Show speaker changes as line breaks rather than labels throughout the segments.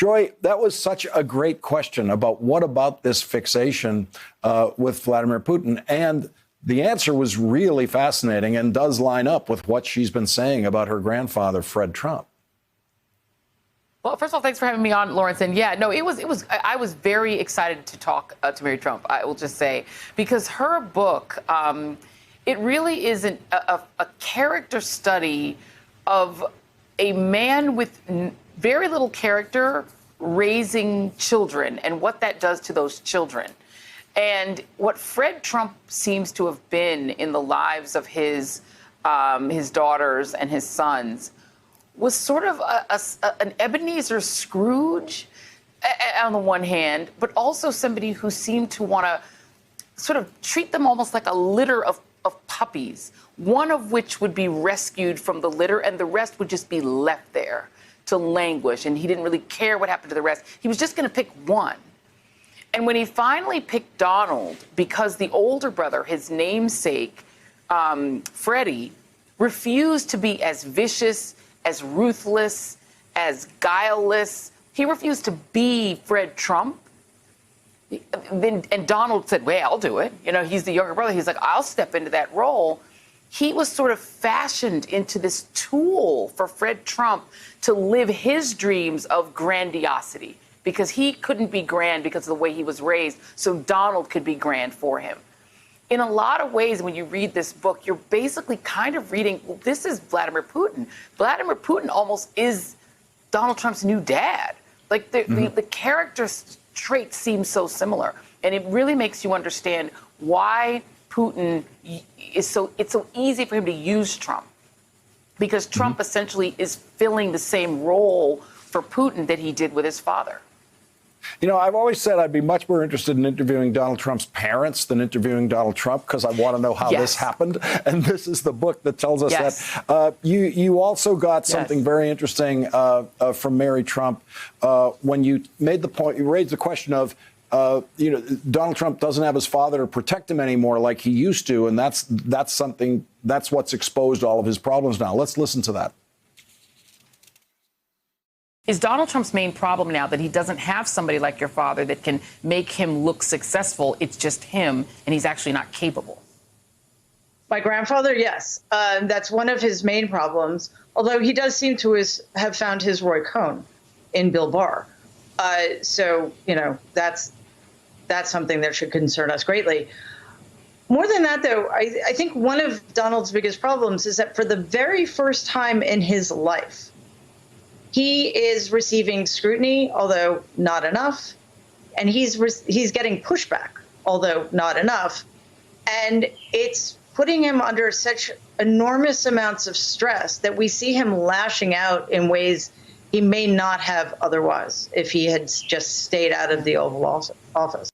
Joy, that was such a great question about what about this fixation with Vladimir Putin. And the answer was really fascinating and does line up with what she's been saying about her grandfather, Fred Trump.
Well, first of all, thanks for having me on, Lawrence. And yeah, no, I was very excited to talk to Mary Trump, I will just say, because her book, it really is a character study of a man with very little character raising children and what that does to those children. And what Fred Trump seems to have been in the lives of his daughters and his sons was sort of an Ebenezer Scrooge on the one hand, but also somebody who seemed to want to sort of treat them almost like a litter of puppies, one of which would be rescued from the litter and the rest would just be left there to languish. And he didn't really care what happened to the rest. He was just going to pick one. And when he finally picked Donald, because the older brother, his namesake, Freddie, refused to be as vicious, as ruthless, as guileless. He refused to be Fred Trump. And Donald said, well, I'll do it. You know, he's the younger brother. He's like, I'll step into that role. He was sort of fashioned into this tool for Fred Trump to live his dreams of grandiosity because he couldn't be grand because of the way he was raised. So Donald could be grand for him. In a lot of ways, when you read this book, you're basically kind of reading, well, this is Vladimir Putin. Vladimir Putin almost is Donald Trump's new dad. Like the character traits seem so similar. And it really makes you understand why Putin it's so easy for him to use Trump. Because Trump essentially is filling the same role for Putin that he did with his father.
You know, I've always said I'd be much more interested in interviewing Donald Trump's parents than interviewing Donald Trump because I want to know how this happened. And this is the book that tells us that. You also got something very interesting from Mary Trump when you made the point, you raised the question of, Donald Trump doesn't have his father to protect him anymore like he used to. And that's what's exposed all of his problems now. Let's listen to that.
Is Donald Trump's main problem now that he doesn't have somebody like your father that can make him look successful? It's just him, and he's actually not capable.
My grandfather, yes. That's one of his main problems, although he does seem to have found his Roy Cohn in Bill Barr. So, that's something that should concern us greatly. More than that, though, I think one of Donald's biggest problems is that for the very first time in his life, he is receiving scrutiny, although not enough, and he's getting pushback, although not enough, and it's putting him under such enormous amounts of stress that we see him lashing out in ways he may not have otherwise if he had just stayed out of the Oval Office.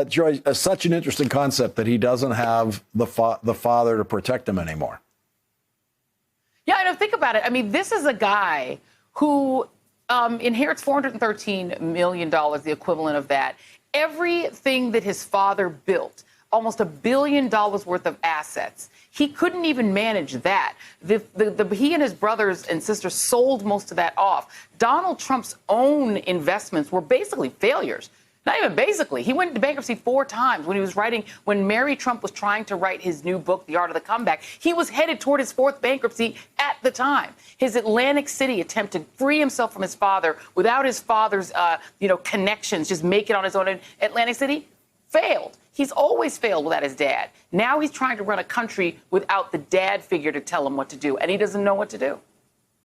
Joy, such an interesting concept that he doesn't have the father to protect him anymore.
Yeah, I know. Think about it. I mean, this is a guy who inherits $413 million, the equivalent of that. Everything that his father built, almost $1 billion worth of assets, he couldn't even manage that. He and his brothers and sisters sold most of that off. Donald Trump's own investments were basically failures. Not even basically. He went into bankruptcy 4 times when Mary Trump was trying to write his new book, The Art of the Comeback. He was headed toward his 4th bankruptcy at the time. His Atlantic City attempt to free himself from his father without his father's, connections, just make it on his own in Atlantic City, failed. He's always failed without his dad. Now he's trying to run a country without the dad figure to tell him what to do, and he doesn't know what to do.